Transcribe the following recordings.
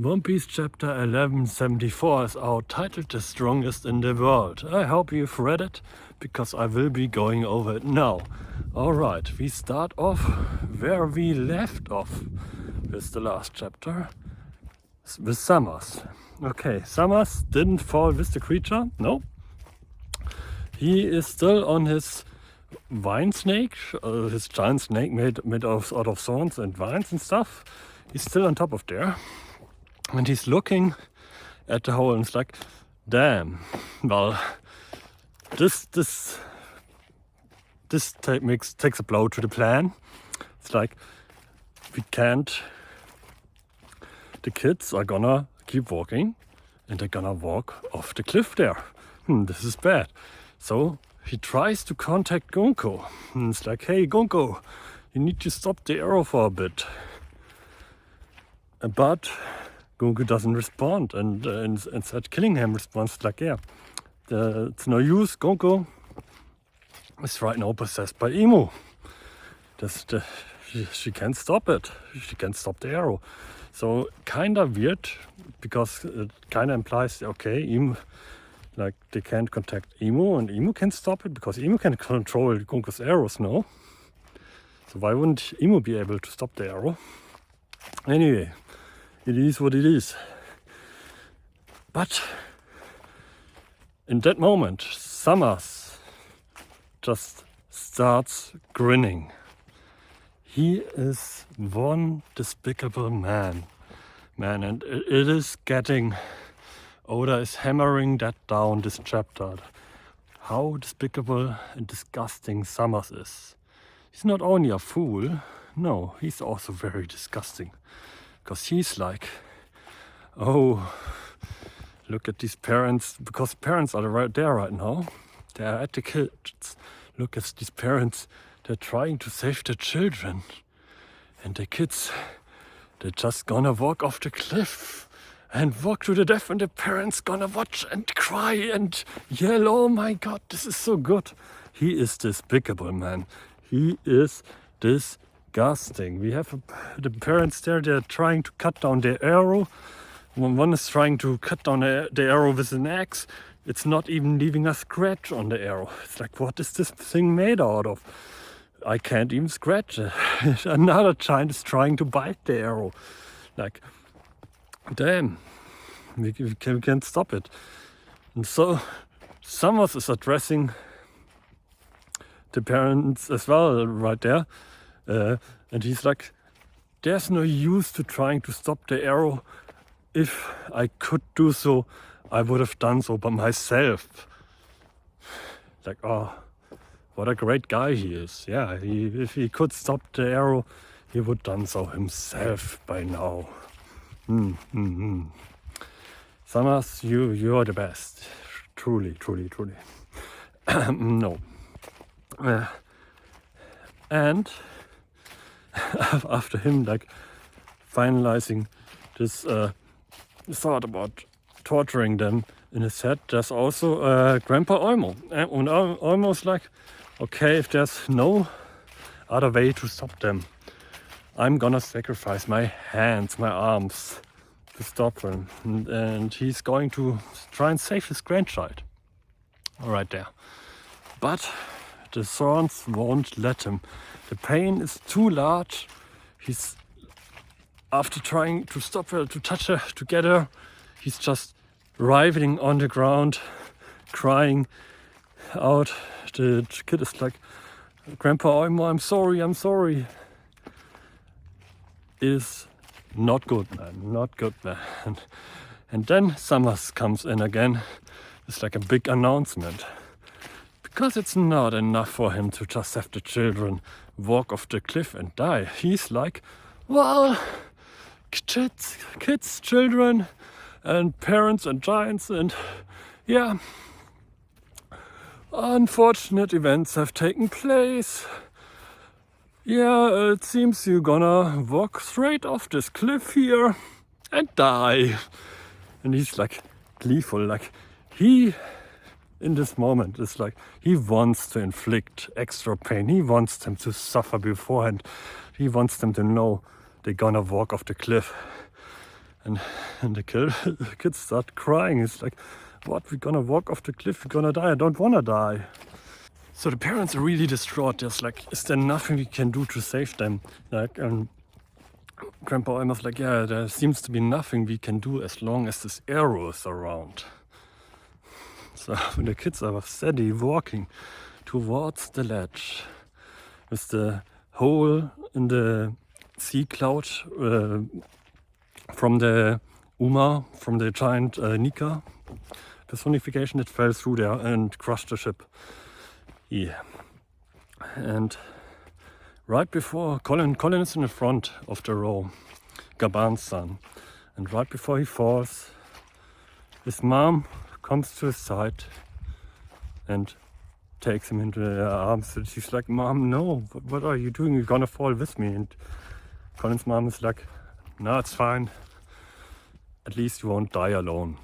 One Piece chapter 1174 is out, titled The Strongest in the World. I hope you've read it, because I will be going over it now. Alright, we start off where we left off with the last chapter, with Summers. Okay, Summers didn't fall with the creature, no. He is still on his vine snake, his giant snake made out of thorns and vines and stuff. He's still on top of there. And he's looking at the hole and it's like, damn, well, this takes a blow to the plan. It's like, we can't, the kids are gonna keep walking and they're gonna walk off the cliff there. This is bad. So he tries to contact Gonko. And it's like, hey Gonko, you need to stop the arrow for a bit. But Gonko doesn't respond, and instead Killingham responds like, yeah, it's no use, Gonko is right now possessed by Emu. She can't stop it, she can't stop the arrow. So kinda weird, because it kinda implies, okay, Emu, like they can't contact Emu and Emu can stop it, because Emu can control Gonko's arrows, no? So why wouldn't Emu be able to stop the arrow? Anyway, it is what it is. But in that moment, Summers just starts grinning. He is one despicable man, and it is getting, Oda is hammering that down this chapter, how despicable and disgusting Summers is. He's not only a fool, no, he's also very disgusting. Because he's like, oh, look at these parents, because parents are right there right now. They're at the kids. Look at these parents, they're trying to save their children. And the kids, they're just gonna walk off the cliff and walk to the death, and the parents gonna watch and cry and yell, oh my god, this is so good. He is despicable, man. He is disgusting. We have the parents there, they're trying to cut down their arrow. One is trying to cut down the arrow with an axe. It's not even leaving a scratch on the arrow. It's like, what is this thing made out of? I can't even scratch it. Another giant is trying to bite the arrow. Like, damn, we can't stop it. And so Summers is addressing the parents as well right there. And he's like, there's no use to trying to stop the arrow. If I could do so, I would have done so by myself. Like, oh, what a great guy he is. Yeah, if he could stop the arrow, he would have done so himself by now. Summers, you're the best. Truly. No. And after him like finalizing this thought about torturing them in his head, there's also Grandpa Olmo. And Olmo's like, okay, if there's no other way to stop them, I'm gonna sacrifice my hands, my arms to stop them. And he's going to try and save his grandchild. Right there. But the thorns won't let him. The pain is too large. He's, after trying to stop her, to touch her, to get her, he's just writhing on the ground, crying out. The kid is like, Grandpa Olmo, I'm sorry. It is not good, man. And then Summers comes in again. It's like a big announcement. Because it's not enough for him to just have the children walk off the cliff and die. He's like, well, kids, children, and parents and giants, and yeah, unfortunate events have taken place. Yeah, it seems you're gonna walk straight off this cliff here and die. And he's like gleeful, like he, in this moment, is like he wants to inflict extra pain. He wants them to suffer beforehand. He wants them to know they're gonna walk off the cliff. And the kids start crying. It's like, what, we're gonna walk off the cliff, we're gonna die, I don't wanna die. So the parents are really distraught. There's like, is there nothing we can do to save them? Like, Grandpa Elmer's like, yeah, there seems to be nothing we can do as long as this arrow is around. So the kids are steady walking towards the ledge with the hole in the sea cloud from the Uma, from the giant Nika personification that fell through there and crushed the ship. Yeah. And right before Colin is in the front of the row, Gaban's son. And right before he falls, his mom comes to his side and takes him into her arms. And she's like, Mom, no, what are you doing? You're gonna fall with me. And Colin's mom is like, no, it's fine. At least you won't die alone.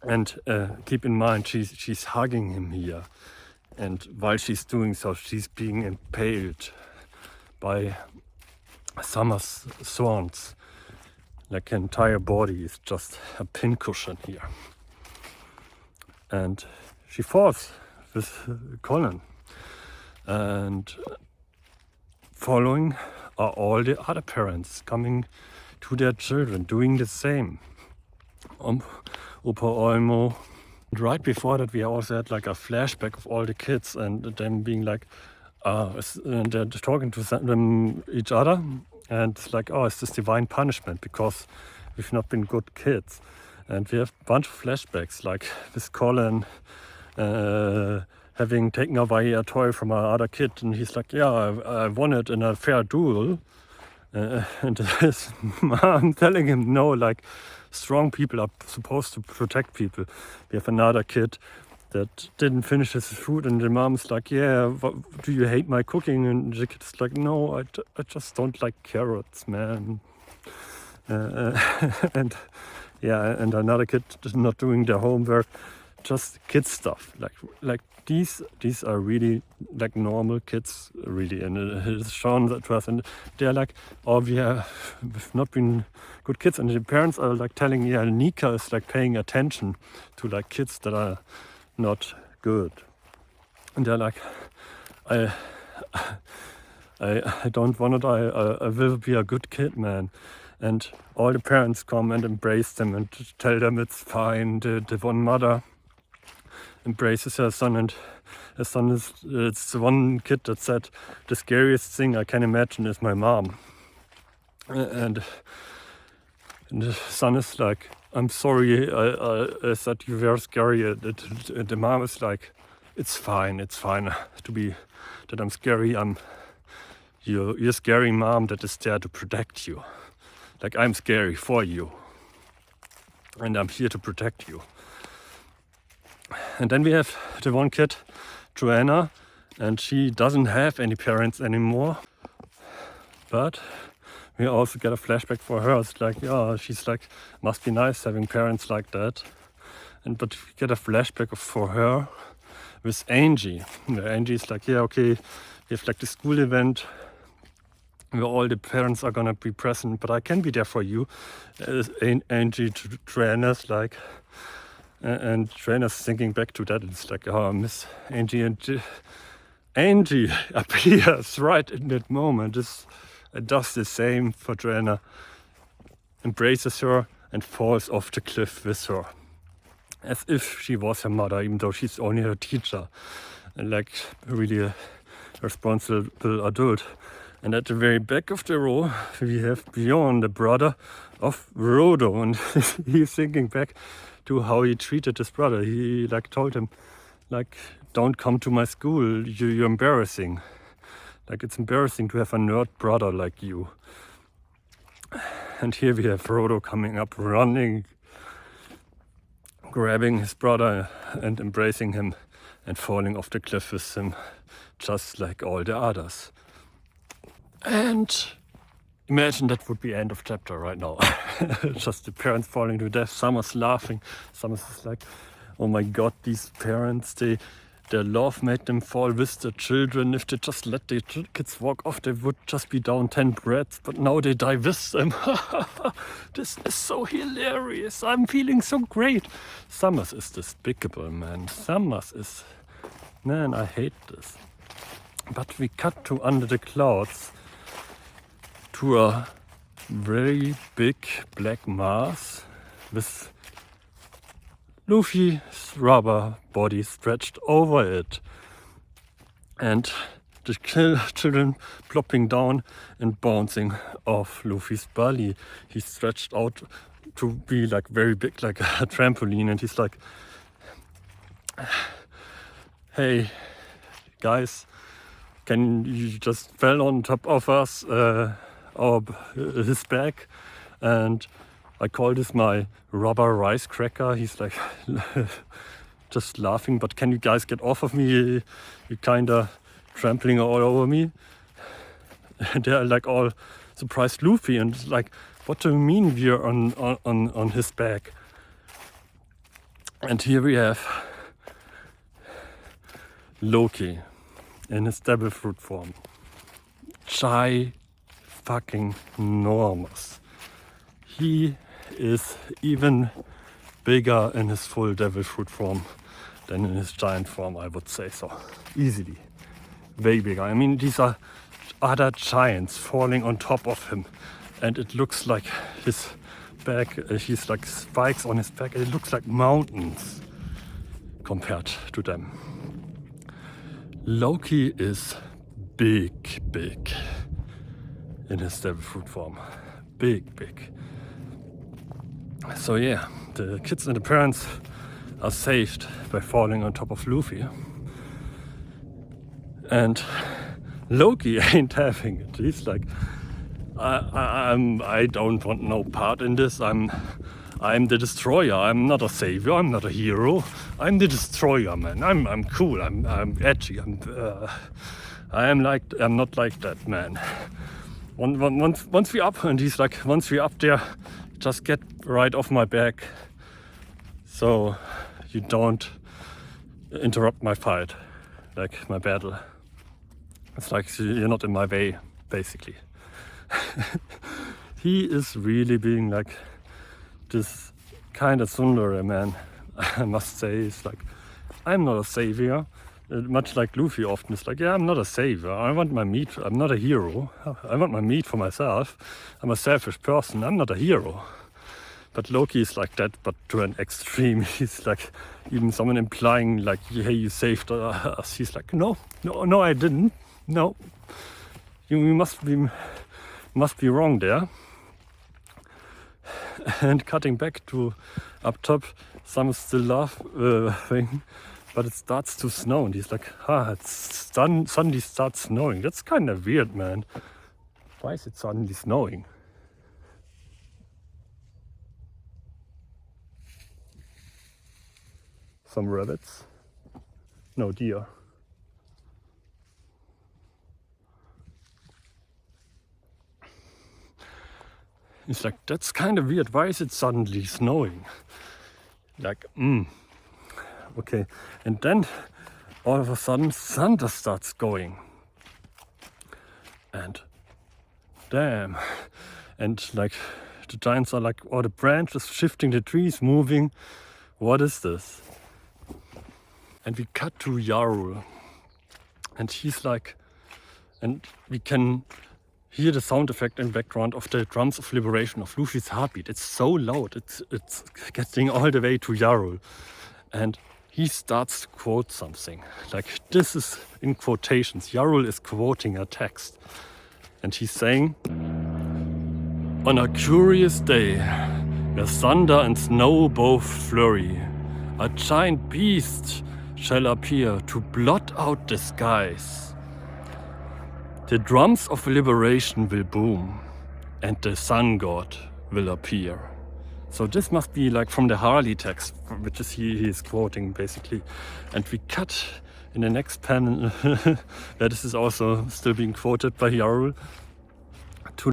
And keep in mind, she's hugging him here. And while she's doing so, she's being impaled by Summer's thorns. Like her entire body is just a pincushion here. And she falls with Colin. And following are all the other parents coming to their children, doing the same. Opa Olmo. And right before that, we also had like a flashback of all the kids and them being like, and they're talking to each other, and it's like, oh, it's this divine punishment because we've not been good kids. And we have a bunch of flashbacks, like with Colin having taken away a toy from another kid, and he's like, yeah, I won it in a fair duel. And his mom telling him, no, like, strong people are supposed to protect people. We have another kid that didn't finish his food, and the mom's like, yeah, do you hate my cooking? And the kid's like, no, I just don't like carrots, man. And yeah, and another kid not doing their homework, just kid stuff. Like these are really like normal kids, really, and it's shown that to us. And they're like, oh, we've not been good kids, and the parents are like telling, yeah, Nika is like paying attention to like kids that are not good, and they're like, I don't want to die. I will be a good kid, man. And all the parents come and embrace them and tell them it's fine. The one mother embraces her son, and her son it's the one kid that said, the scariest thing I can imagine is my mom. And the son is like, I'm sorry, I said you were scary. The mom is like, it's fine that I'm scary. You're scary mom that is there to protect you. Like, I'm scary for you, and I'm here to protect you. And then we have the one kid, Joanna, and she doesn't have any parents anymore. But we also get a flashback for her. It's like, yeah, she's like, must be nice having parents like that. But we get a flashback for her with Angie. Angie's like, yeah, okay, we have like the school event where all the parents are gonna be present, but I can be there for you. Angie to Joanna's like, and Joanna's thinking back to that. It's like, oh, Miss Angie, and Angie appears right in that moment. Does the same for Joanna, embraces her and falls off the cliff with her, as if she was her mother, even though she's only her teacher, and like really a responsible adult. And at the very back of the row, we have Bjorn, the brother of Frodo, and he's thinking back to how he treated his brother. He like told him, like, don't come to my school, you're embarrassing. Like, it's embarrassing to have a nerd brother like you. And here we have Frodo coming up, running, grabbing his brother and embracing him and falling off the cliff with him, just like all the others. And imagine that would be end of chapter right now. Just the parents falling to death. Summer's laughing. Summer's like, oh my god, these parents, they their love made them fall with the children. If they just let the kids walk off, they would just be down 10 breaths, but now they die with them. This is so hilarious. I'm feeling so great. Summers is despicable, man. Summers is... Man, I hate this. But we cut to Under the Clouds, to a very big black mass with Luffy's rubber body stretched over it, and the children plopping down and bouncing off Luffy's belly. He's stretched out to be like very big, like a trampoline, and he's like, hey guys, can you just fell on top of us, his back, and I call this my rubber rice cracker. He's like just laughing, but can you guys get off of me? You're kinda trampling all over me. And they're like all surprised Luffy, and it's like, what do you mean we're on his back? And here we have Loki in his devil fruit form. Fucking enormous. He is even bigger in his full devil fruit form than in his giant form, I would say so. Easily. Way bigger. I mean, these are other giants falling on top of him, and it looks like his back, he's like spikes on his back, and it looks like mountains compared to them. Loki is big in his devil fruit form. Big. So yeah, the kids and the parents are saved by falling on top of Luffy. And Loki ain't having it. He's like, I don't want no part in this. I'm the destroyer. I'm not a savior. I'm not a hero. I'm the destroyer, man. I'm cool. I'm edgy. I'm not like that, man. Once we up, and he's like, once we up there, just get right off my back, so you don't interrupt my fight, like my battle. It's like you're not in my way, basically. He is really being like this kind of tsundere man, I must say. It's like, I'm not a savior. Much like Luffy often is like, yeah, I'm not a savior. I want my meat. I'm not a hero. I want my meat for myself. I'm a selfish person. I'm not a hero. But Loki is like that, but to an extreme. He's like, even someone implying like, hey, you saved us. He's like, no, I didn't. No, you must be wrong there. And cutting back to up top, some still laughing. But it starts to snow, and he's like, it's suddenly starts snowing. That's kind of weird, man. Why is it suddenly snowing? Some rabbits. No, deer. He's like, that's kind of weird. Why is it suddenly snowing? Like, okay, and then all of a sudden thunder starts going, and damn, and like the giants are like, the branches shifting, the trees moving. What is this? And we cut to Yarul, and he's like, and we can hear the sound effect in the background of the drums of liberation of Luffy's heartbeat. It's so loud, it's getting all the way to Yarul, and he starts to quote something. Like, this is in quotations. Yarul is quoting a text. And he's saying, on a curious day, where thunder and snow both flurry, a giant beast shall appear to blot out the skies. The drums of liberation will boom, and the sun god will appear. So this must be like from the Harley text, which is he is quoting basically. And we cut in the next panel, that this is also still being quoted by Yarul, to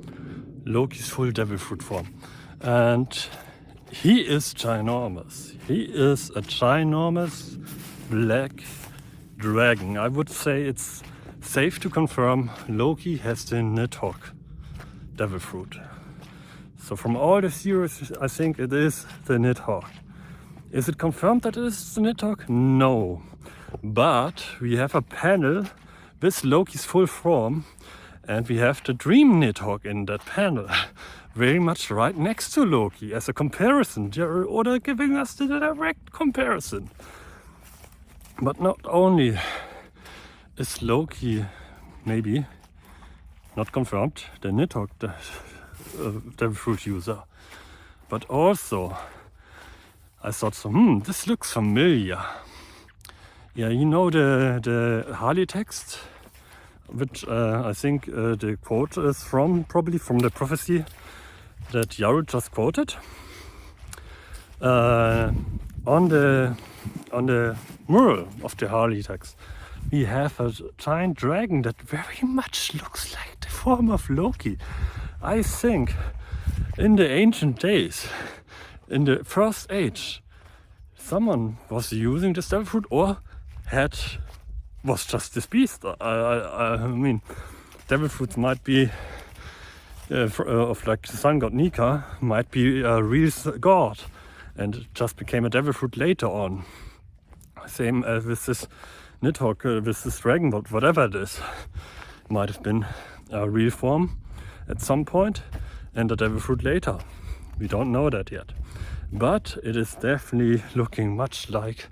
Loki's full devil fruit form. And he is ginormous. He is a ginormous black dragon, I would say it's safe to confirm Loki has the Nidhogg devil fruit. So from all the theories, I think it is the Nidhogg. Is it confirmed that it is the Nidhogg? No. But we have a panel with Loki's full form, and we have the Dream Nidhogg in that panel, very much right next to Loki as a comparison, or they're giving us the direct comparison. But not only is Loki maybe not confirmed the Nidhogg devil fruit user, but also I thought, so, this looks familiar. Yeah, you know the Harley text, which I think the quote is probably from the prophecy that Jarl just quoted. On the mural of the Harley text, we have a giant dragon that very much looks like the form of Loki. I think in the ancient days, in the first age, someone was using this devil fruit or was just this beast. I mean, devil fruits might be of like the sun god Nika, might be a real god, and it just became a devil fruit later on. Same with this Nidhogg, with this dragon, but whatever it is, might have been a real form at some point and a devil fruit later. We don't know that yet. But it is definitely looking much like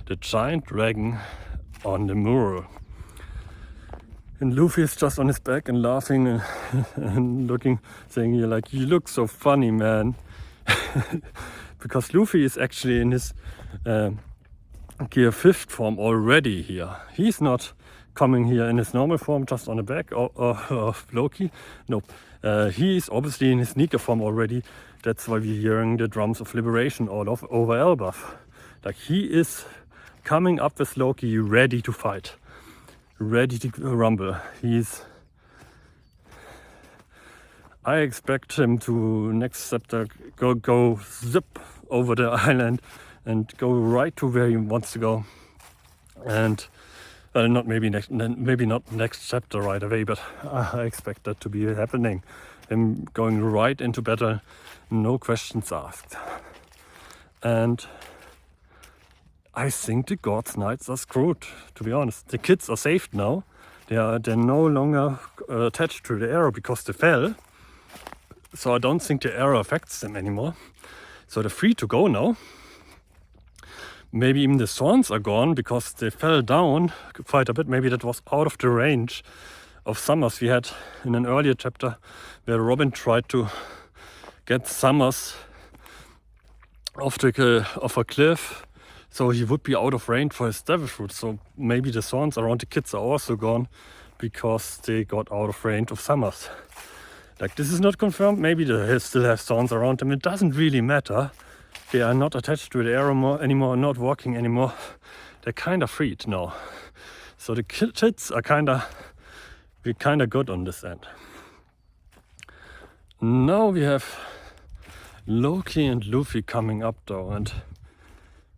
the giant dragon on the mural. And Luffy is just on his back and laughing and looking, saying, "You look so funny, man." Because Luffy is actually in his Gear 5th form already here. He's not coming here in his normal form, just on the back of Loki. Nope. He is obviously in his Nika form already. That's why we're hearing the drums of liberation all over Elbaf. Like, he is coming up with Loki, ready to fight, ready to rumble. I expect him to next chapter go zip over the island and go right to where he wants to go. And maybe not next chapter right away, but I expect that to be happening. Him going right into battle, no questions asked. And I think the Gods Knights are screwed, to be honest. The kids are saved now. They're no longer attached to the arrow because they fell. So I don't think the arrow affects them anymore. So they're free to go now. Maybe even the swans are gone because they fell down quite a bit. Maybe that was out of the range of Summers. We had in an earlier chapter where Robin tried to get Summers off a cliff, so he would be out of range for his devil fruit. So maybe the swans around the kids are also gone because they got out of range of Summers. Like, this is not confirmed. Maybe they still have swans around them. It doesn't really matter. They are not attached to the arrow anymore, not walking anymore. They're kind of freed now. So the kids are kind of good on this end. Now we have Loki and Luffy coming up though, and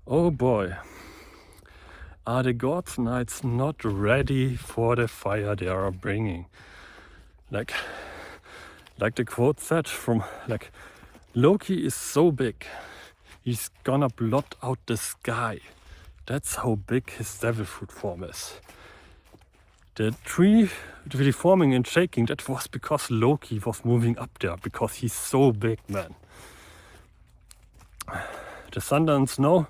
oh boy, are the Gods Knights not ready for the fire they are bringing. Like the quote said from Loki is so big. He's gonna blot out the sky. That's how big his devil fruit form is. The tree reforming and shaking, that was because Loki was moving up there, because he's so big, man. The thunder and snow,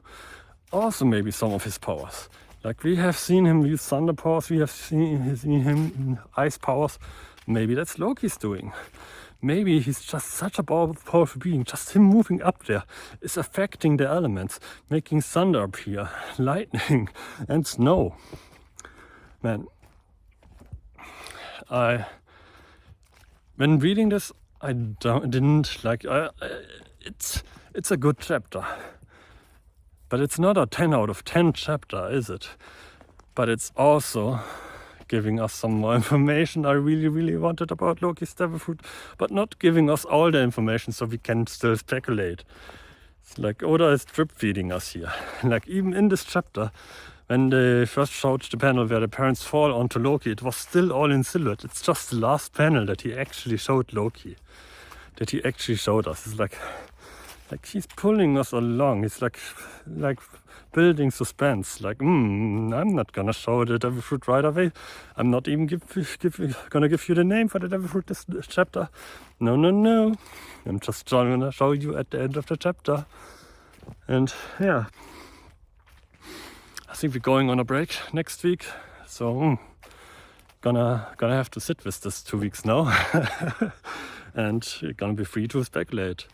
also maybe some of his powers. Like, we have seen him use thunder powers, we have seen him ice powers. Maybe that's Loki's doing. Maybe he's just such a powerful being. Just him moving up there is affecting the elements, making thunder appear, lightning and snow. Man, when reading this, I didn't like. It's a good chapter, but it's not a 10 out of 10 chapter, is it? But it's also giving us some more information I really wanted about Loki's devil fruit, but not giving us all the information so we can still speculate. It's like Oda is drip feeding us here. Like, even in this chapter, when they first showed the panel where the parents fall onto Loki, it was still all in silhouette. It's just the last panel that he actually showed Loki, that he actually showed us. It's like he's pulling us along. It's like building suspense. Like, I'm not gonna show the Devil Fruit right away. I'm not even gonna give you the name for the Devil Fruit this chapter. No. I'm just gonna show you at the end of the chapter. And yeah, I think we're going on a break next week, so gonna have to sit with this 2 weeks now, and gonna be free to speculate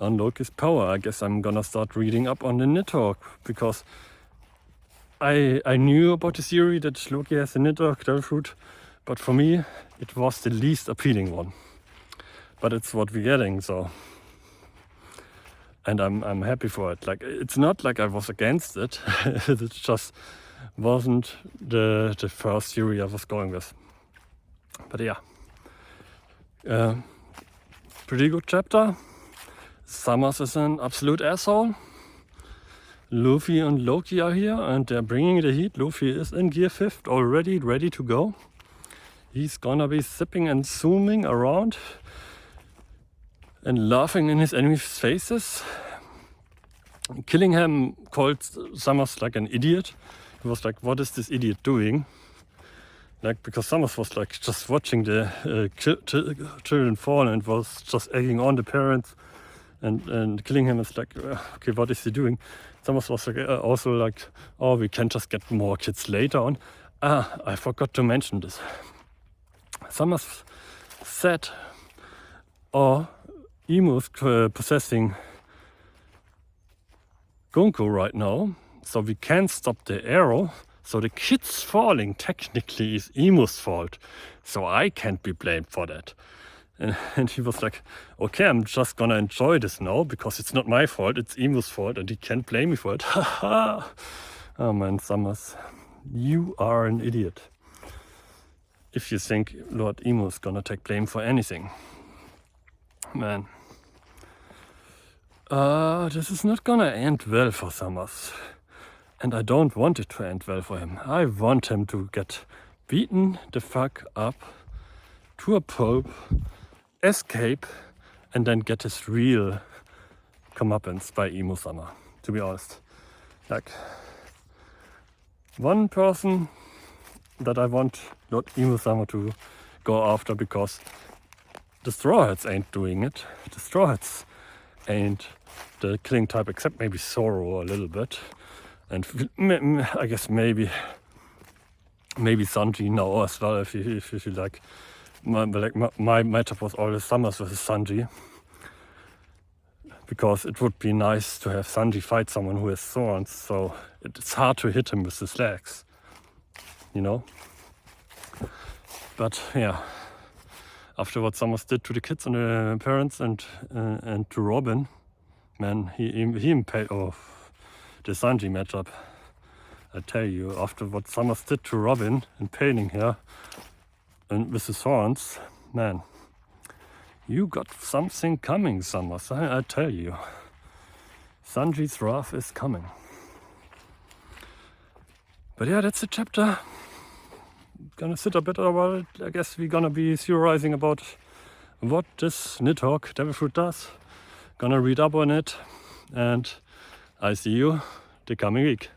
on Loki's power. I guess I'm gonna start reading up on the Nidhogg, because I knew about the theory that Loki has a Nidhogg Devil Fruit, but for me it was the least appealing one. But it's what we're getting, so. And I'm happy for it. Like, it's not like I was against it. It just wasn't the first theory I was going with. But yeah, pretty good chapter. Summers is an absolute asshole. Luffy and Loki are here and they're bringing the heat. Luffy is in gear 5th already, ready to go. He's gonna be zipping and zooming around and laughing in his enemies' faces. Killingham called Summers like an idiot. He was like, what is this idiot doing? Like, because Summers was like just watching the children fall and was just egging on the parents. And Killingham is like, okay, what is he doing? Summers was like, also like, oh, we can just get more kids later on. I forgot to mention this. Summers said, Imu's possessing Gunko right now, so we can't stop the arrow. So the kids falling technically is Imu's fault. So I can't be blamed for that. And he was like, okay, I'm just gonna enjoy this now because it's not my fault, it's Imu's fault and he can't blame me for it. Oh man, Summers, you are an idiot. If you think Lord Imu's gonna take blame for anything. Man. This is not gonna end well for Summers. And I don't want it to end well for him. I want him to get beaten the fuck up to a pulp, escape, and then get his real comeuppance by Imu-sama, to be honest. Like, one person that I want Lord Imu-sama to go after, because the Straw Hats ain't doing it. The Straw Hats ain't the killing type, except maybe Zoro a little bit. And I guess maybe Sanji now as well, if you like. My matchup was always Summers versus Sanji, because it would be nice to have Sanji fight someone who has thorns, so it's hard to hit him with his legs, you know. But yeah, after what Summers did to the kids and the parents and to Robin, man, he paid off. The Sanji matchup, I tell you, after what Summers did to Robin, impaling her and with his horns, man, you got something coming, Summers, I tell you. Sanji's wrath is coming. But yeah, that's the chapter. Gonna sit a bit about it. I guess we're gonna be theorizing about what this Nidhogg Devil Fruit does. Gonna read up on it, and I see you the coming week.